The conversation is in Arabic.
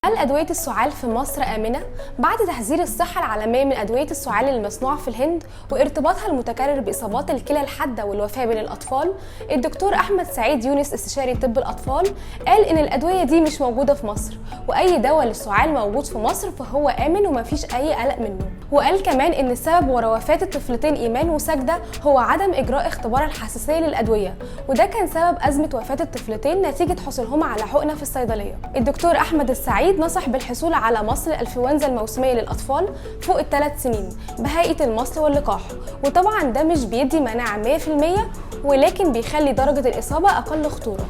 هل أدوية السعال في مصر آمنة؟ بعد تحذير الصحة العالمية من أدوية السعال المصنوعة في الهند وارتباطها المتكرر بإصابات الكلى الحادة والوفاة بين الأطفال، الدكتور أحمد سعيد يونس استشاري طب الأطفال قال إن الأدوية دي مش موجودة في مصر، وأي دواء للسعال موجود في مصر فهو آمن ومفيش أي قلق منه. وقال كمان إن السبب ورا وفاة الطفلتين إيمان وساجدة هو عدم إجراء اختبار الحساسية للأدوية، وده كان سبب أزمة وفاة الطفلتين نتيجة حصولهما على حقنة في الصيدلية. الدكتور أحمد السعيد نصح بالحصول على مصل الإنفلونزا الموسمية للأطفال فوق ال3 سنين بهيئة المصل واللقاح، وطبعا ده مش بيدي مناعة 100% ولكن بيخلي درجة الإصابة أقل خطورة.